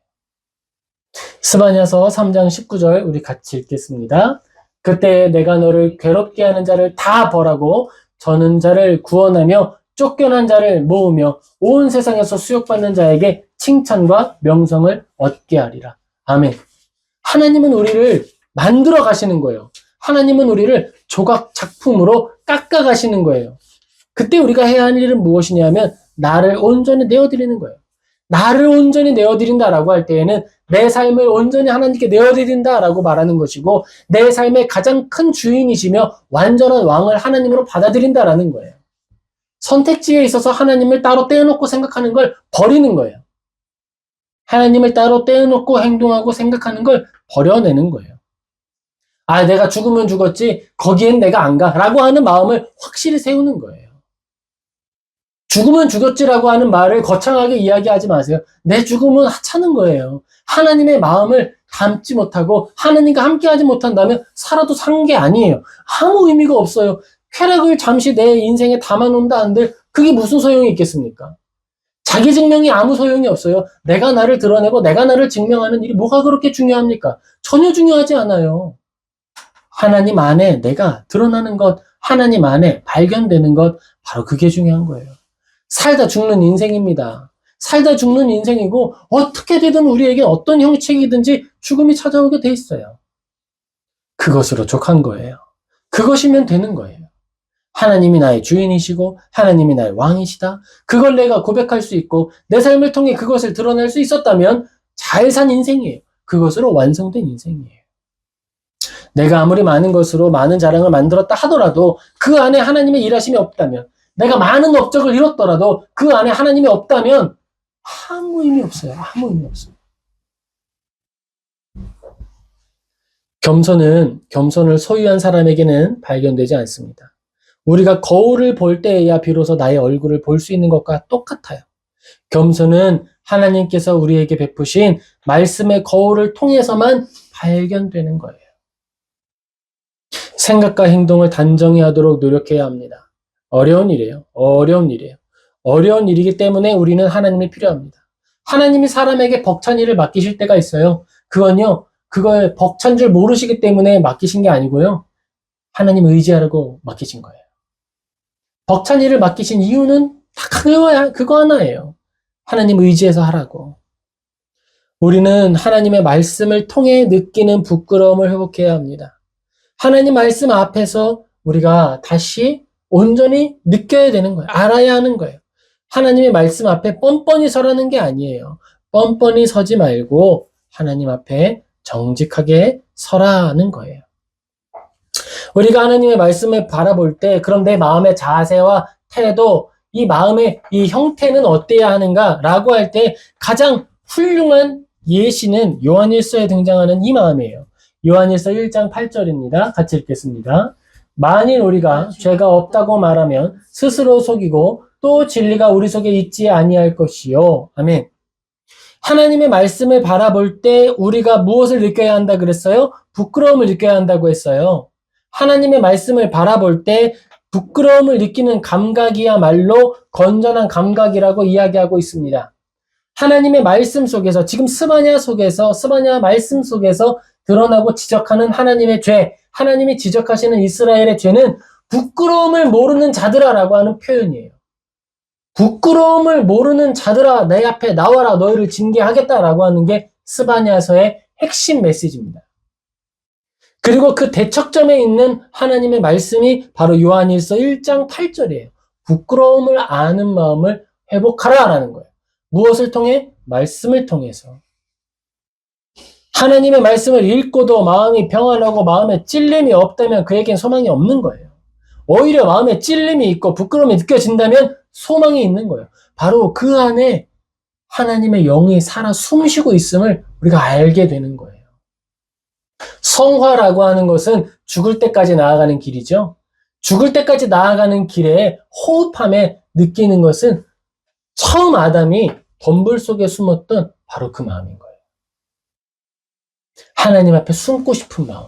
스바냐서 3장 19절 우리 같이 읽겠습니다. 그때 내가 너를 괴롭게 하는 자를 다 벌하고 저는 자를 구원하며 쫓겨난 자를 모으며 온 세상에서 수욕받는 자에게 칭찬과 명성을 얻게 하리라. 아멘. 하나님은 우리를 만들어 가시는 거예요. 하나님은 우리를 조각 작품으로 깎아 가시는 거예요. 그때 우리가 해야 할 일은 무엇이냐면 나를 온전히 내어드리는 거예요. 나를 온전히 내어드린다라고 할 때에는 내 삶을 온전히 하나님께 내어드린다라고 말하는 것이고 내 삶의 가장 큰 주인이시며 완전한 왕을 하나님으로 받아들인다라는 거예요. 선택지에 있어서 하나님을 따로 떼어놓고 생각하는 걸 버리는 거예요. 하나님을 따로 떼어놓고 행동하고 생각하는 걸 버려내는 거예요. 아, 내가 죽으면 죽었지 거기엔 내가 안 가라고 하는 마음을 확실히 세우는 거예요. 죽으면 죽었지라고 하는 말을 거창하게 이야기하지 마세요. 내 죽음은 하찮은 거예요. 하나님의 마음을 담지 못하고 하나님과 함께하지 못한다면 살아도 산 게 아니에요. 아무 의미가 없어요. 쾌락을 잠시 내 인생에 담아놓는다 한들 그게 무슨 소용이 있겠습니까? 자기 증명이 아무 소용이 없어요. 내가 나를 드러내고 내가 나를 증명하는 일이 뭐가 그렇게 중요합니까? 전혀 중요하지 않아요. 하나님 안에 내가 드러나는 것, 하나님 안에 발견되는 것, 바로 그게 중요한 거예요. 살다 죽는 인생입니다. 살다 죽는 인생이고 어떻게 되든 우리에게 어떤 형식이든지 죽음이 찾아오게 돼 있어요. 그것으로 족한 거예요. 그것이면 되는 거예요. 하나님이 나의 주인이시고 하나님이 나의 왕이시다. 그걸 내가 고백할 수 있고 내 삶을 통해 그것을 드러낼 수 있었다면 잘 산 인생이에요. 그것으로 완성된 인생이에요. 내가 아무리 많은 것으로 많은 자랑을 만들었다 하더라도 그 안에 하나님의 일하심이 없다면 내가 많은 업적을 이뤘더라도 그 안에 하나님이 없다면 아무 의미 없어요. 아무 의미 없어요. 겸손을 소유한 사람에게는 발견되지 않습니다. 우리가 거울을 볼 때에야 비로소 나의 얼굴을 볼 수 있는 것과 똑같아요. 겸손은 하나님께서 우리에게 베푸신 말씀의 거울을 통해서만 발견되는 거예요. 생각과 행동을 단정히 하도록 노력해야 합니다. 어려운 일이에요. 어려운 일이에요. 어려운 일이기 때문에 우리는 하나님이 필요합니다. 하나님이 사람에게 벅찬 일을 맡기실 때가 있어요. 그건요, 그걸 벅찬 줄 모르시기 때문에 맡기신 게 아니고요. 하나님 의지하라고 맡기신 거예요. 벅찬 일을 맡기신 이유는 다 그거 하나예요. 하나님 의지해서 하라고. 우리는 하나님의 말씀을 통해 느끼는 부끄러움을 회복해야 합니다. 하나님 말씀 앞에서 우리가 다시 온전히 느껴야 되는 거예요. 알아야 하는 거예요. 하나님의 말씀 앞에 뻔뻔히 서라는 게 아니에요. 뻔뻔히 서지 말고 하나님 앞에 정직하게 서라는 거예요. 우리가 하나님의 말씀을 바라볼 때 그럼 내 마음의 자세와 태도, 이 마음의 이 형태는 어때야 하는가라고 할 때 가장 훌륭한 예시는 요한일서에 등장하는 이 마음이에요. 요한일서 1장 8절입니다. 같이 읽겠습니다. 만일 우리가 죄가 없다고 말하면 스스로 속이고 또 진리가 우리 속에 있지 아니할 것이요. 아멘. 하나님의 말씀을 바라볼 때 우리가 무엇을 느껴야 한다 그랬어요? 부끄러움을 느껴야 한다고 했어요. 하나님의 말씀을 바라볼 때 부끄러움을 느끼는 감각이야말로 건전한 감각이라고 이야기하고 있습니다. 하나님의 말씀 속에서 지금 스바냐 말씀 속에서 드러나고 지적하는 하나님의 죄, 하나님이 지적하시는 이스라엘의 죄는 부끄러움을 모르는 자들아라고 하는 표현이에요. 부끄러움을 모르는 자들아 내 앞에 나와라 너희를 징계하겠다라고 하는 게 스바냐서의 핵심 메시지입니다. 그리고 그 대척점에 있는 하나님의 말씀이 바로 요한일서 1장 8절이에요. 부끄러움을 아는 마음을 회복하라라는 거예요. 무엇을 통해? 말씀을 통해서. 하나님의 말씀을 읽고도 마음이 평안하고 마음에 찔림이 없다면 그에겐 소망이 없는 거예요. 오히려 마음에 찔림이 있고 부끄러움이 느껴진다면 소망이 있는 거예요. 바로 그 안에 하나님의 영이 살아 숨쉬고 있음을 우리가 알게 되는 거예요. 성화라고 하는 것은 죽을 때까지 나아가는 길이죠. 죽을 때까지 나아가는 길에 호흡함에 느끼는 것은 처음 아담이 덤불 속에 숨었던 바로 그 마음인 거예요. 하나님 앞에 숨고 싶은 마음.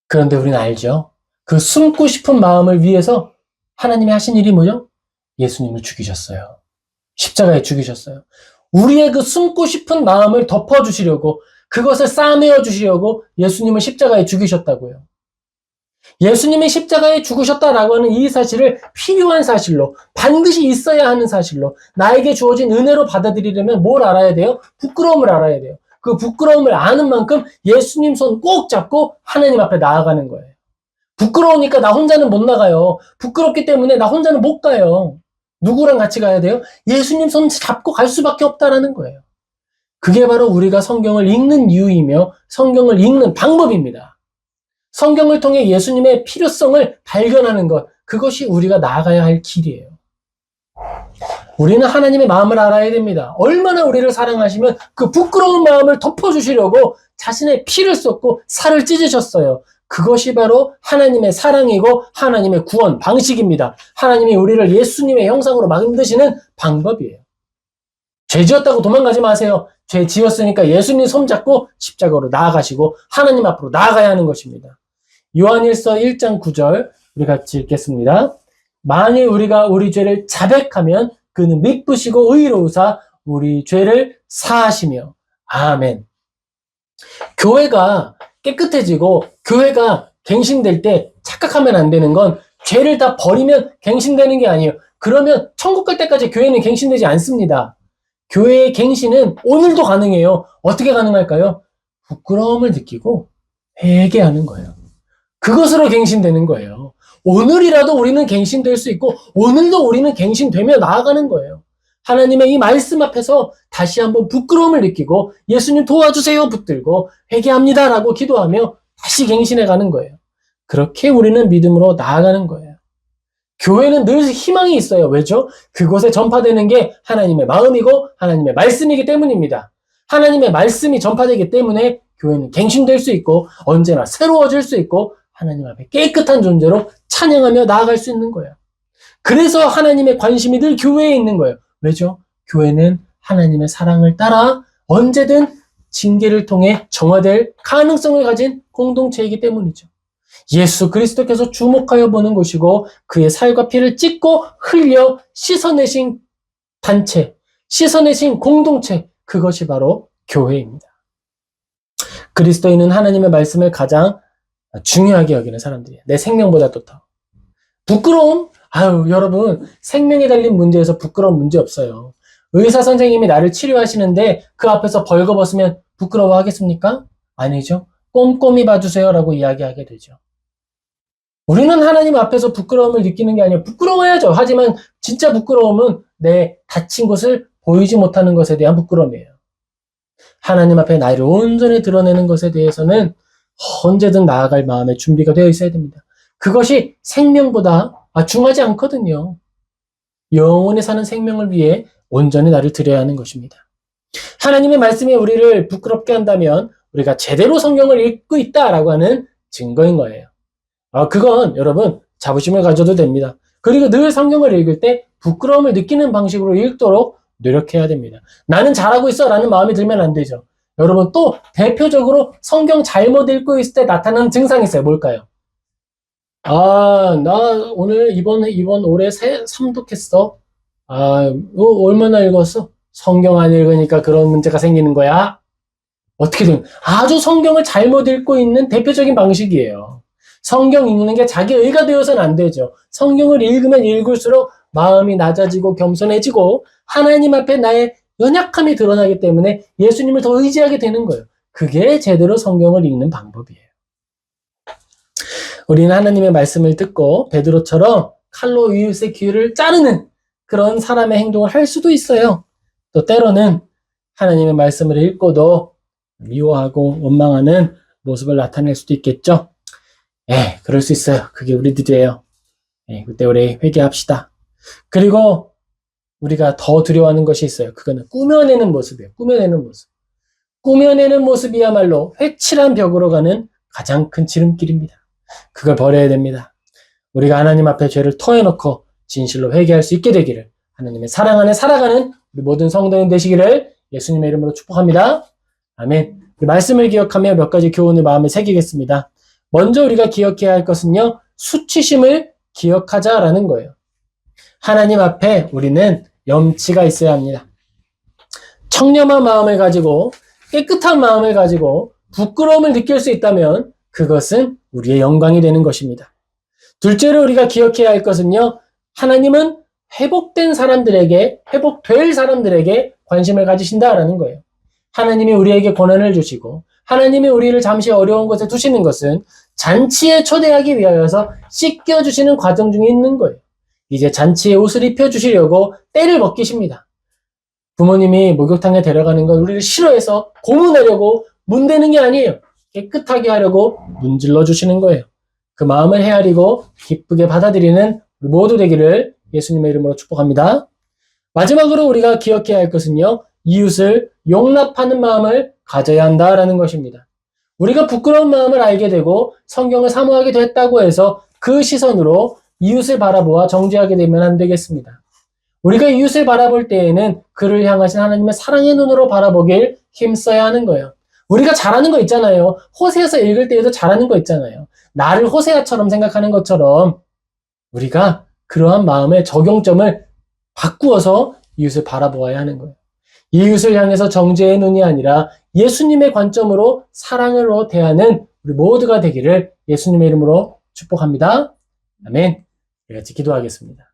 그런데 우리는 알죠. 그 숨고 싶은 마음을 위해서 하나님이 하신 일이 뭐죠? 예수님을 죽이셨어요. 십자가에 죽이셨어요. 우리의 그 숨고 싶은 마음을 덮어주시려고, 그것을 싸매어 주시려고 예수님을 십자가에 죽이셨다고요. 예수님이 십자가에 죽으셨다라고 하는 이 사실을 필요한 사실로, 반드시 있어야 하는 사실로, 나에게 주어진 은혜로 받아들이려면 뭘 알아야 돼요? 부끄러움을 알아야 돼요. 그 부끄러움을 아는 만큼 예수님 손 꼭 잡고 하나님 앞에 나아가는 거예요. 부끄러우니까 나 혼자는 못 나가요. 부끄럽기 때문에 나 혼자는 못 가요. 누구랑 같이 가야 돼요? 예수님 손 잡고 갈 수밖에 없다라는 거예요. 그게 바로 우리가 성경을 읽는 이유이며 성경을 읽는 방법입니다. 성경을 통해 예수님의 필요성을 발견하는 것, 그것이 우리가 나아가야 할 길이에요. 우리는 하나님의 마음을 알아야 됩니다. 얼마나 우리를 사랑하시면 그 부끄러운 마음을 덮어주시려고 자신의 피를 쏟고 살을 찢으셨어요. 그것이 바로 하나님의 사랑이고 하나님의 구원 방식입니다. 하나님이 우리를 예수님의 형상으로 만드시는 방법이에요. 죄 지었다고 도망가지 마세요. 죄 지었으니까 예수님 손잡고 십자가로 나아가시고 하나님 앞으로 나아가야 하는 것입니다. 요한일서 1장 9절 우리 같이 읽겠습니다. 만일 우리가 우리 죄를 자백하면 그는 미쁘시고 의로우사 우리 죄를 사하시며. 아멘. 교회가 깨끗해지고 교회가 갱신될 때 착각하면 안 되는 건 죄를 다 버리면 갱신되는 게 아니에요. 그러면 천국 갈 때까지 교회는 갱신되지 않습니다. 교회의 갱신은 오늘도 가능해요. 어떻게 가능할까요? 부끄러움을 느끼고 회개하는 거예요. 그것으로 갱신되는 거예요. 오늘이라도 우리는 갱신될 수 있고 오늘도 우리는 갱신되며 나아가는 거예요. 하나님의 이 말씀 앞에서 다시 한번 부끄러움을 느끼고 예수님 도와주세요 붙들고 회개합니다라고 기도하며 다시 갱신해 가는 거예요. 그렇게 우리는 믿음으로 나아가는 거예요. 교회는 늘 희망이 있어요. 왜죠? 그곳에 전파되는 게 하나님의 마음이고 하나님의 말씀이기 때문입니다. 하나님의 말씀이 전파되기 때문에 교회는 갱신될 수 있고 언제나 새로워질 수 있고 하나님 앞에 깨끗한 존재로 찬양하며 나아갈 수 있는 거예요. 그래서 하나님의 관심이 늘 교회에 있는 거예요. 왜죠? 교회는 하나님의 사랑을 따라 언제든 징계를 통해 정화될 가능성을 가진 공동체이기 때문이죠. 예수 그리스도께서 주목하여 보는 곳이고 그의 살과 피를 찢고 흘려 씻어내신 단체, 씻어내신 공동체, 그것이 바로 교회입니다. 그리스도인은 하나님의 말씀을 가장 중요하게 여기는 사람들이에요. 내 생명보다 또 더. 부끄러움? 아유, 여러분, 생명에 달린 문제에서 부끄러운 문제 없어요. 의사 선생님이 나를 치료하시는데 그 앞에서 벌거벗으면 부끄러워하겠습니까? 아니죠. 꼼꼼히 봐주세요라고 이야기하게 되죠. 우리는 하나님 앞에서 부끄러움을 느끼는 게 아니에요. 부끄러워야죠. 하지만 진짜 부끄러움은 내 다친 것을 보이지 못하는 것에 대한 부끄러움이에요. 하나님 앞에 나를 온전히 드러내는 것에 대해서는 언제든 나아갈 마음의 준비가 되어 있어야 됩니다. 그것이 생명보다 중하지 않거든요. 영원히 사는 생명을 위해 온전히 나를 드려야 하는 것입니다. 하나님의 말씀이 우리를 부끄럽게 한다면 우리가 제대로 성경을 읽고 있다라고 하는 증거인 거예요. 그건 여러분 자부심을 가져도 됩니다. 그리고 늘 성경을 읽을 때 부끄러움을 느끼는 방식으로 읽도록 노력해야 됩니다. 나는 잘하고 있어 라는 마음이 들면 안 되죠. 여러분 또 대표적으로 성경 잘못 읽고 있을 때 나타나는 증상이 있어요. 뭘까요? 나 오늘 이번 올해 3독했어. 얼마나 읽었어? 성경 안 읽으니까 그런 문제가 생기는 거야. 어떻게든 아주 성경을 잘못 읽고 있는 대표적인 방식이에요. 성경 읽는 게 자기 의가 되어서는 안 되죠. 성경을 읽으면 읽을수록 마음이 낮아지고 겸손해지고 하나님 앞에 나의 연약함이 드러나기 때문에 예수님을 더 의지하게 되는 거예요. 그게 제대로 성경을 읽는 방법이에요. 우리는 하나님의 말씀을 듣고 베드로처럼 칼로 이웃의 귀를 자르는 그런 사람의 행동을 할 수도 있어요. 또 때로는 하나님의 말씀을 읽고도 미워하고 원망하는 모습을 나타낼 수도 있겠죠. 그럴 수 있어요. 그게 우리들이에요. 그때 우리 회개합시다. 그리고 우리가 더 두려워하는 것이 있어요. 그거는 꾸며내는 모습이에요. 꾸며내는 모습. 꾸며내는 모습이야말로 회칠한 벽으로 가는 가장 큰 지름길입니다. 그걸 버려야 됩니다. 우리가 하나님 앞에 죄를 터여놓고 진실로 회개할 수 있게 되기를 하나님의 사랑 안에 살아가는 우리 모든 성도님 되시기를 예수님의 이름으로 축복합니다. 아멘. 이 말씀을 기억하며 몇 가지 교훈을 마음에 새기겠습니다. 먼저 우리가 기억해야 할 것은요. 수치심을 기억하자라는 거예요. 하나님 앞에 우리는 염치가 있어야 합니다. 청렴한 마음을 가지고 깨끗한 마음을 가지고 부끄러움을 느낄 수 있다면 그것은 우리의 영광이 되는 것입니다. 둘째로 우리가 기억해야 할 것은요. 하나님은 회복된 사람들에게, 회복될 사람들에게 관심을 가지신다라는 거예요. 하나님이 우리에게 권한을 주시고 하나님이 우리를 잠시 어려운 곳에 두시는 것은 잔치에 초대하기 위하여서 씻겨주시는 과정 중에 있는 거예요. 이제 잔치에 옷을 입혀주시려고 때를 벗기십니다. 부모님이 목욕탕에 데려가는 건 우리를 싫어해서 고문하려고 문대는 게 아니에요. 깨끗하게 하려고 문질러 주시는 거예요. 그 마음을 헤아리고 기쁘게 받아들이는 우리 모두 되기를 예수님의 이름으로 축복합니다. 마지막으로 우리가 기억해야 할 것은요. 이웃을 용납하는 마음을 가져야 한다라는 것입니다. 우리가 부끄러운 마음을 알게 되고 성경을 사모하게 됐다고 해서 그 시선으로 이웃을 바라보아 정죄하게 되면 안 되겠습니다. 우리가 이웃을 바라볼 때에는 그를 향하신 하나님의 사랑의 눈으로 바라보길 힘써야 하는 거예요. 우리가 잘하는 거 있잖아요. 호세아서 읽을 때에도 잘하는 거 있잖아요. 나를 호세아처럼 생각하는 것처럼 우리가 그러한 마음의 적용점을 바꾸어서 이웃을 바라보아야 하는 거예요. 이웃을 향해서 정죄의 눈이 아니라 예수님의 관점으로 사랑으로 대하는 우리 모두가 되기를 예수님의 이름으로 축복합니다. 아멘. 우리 같이 기도하겠습니다.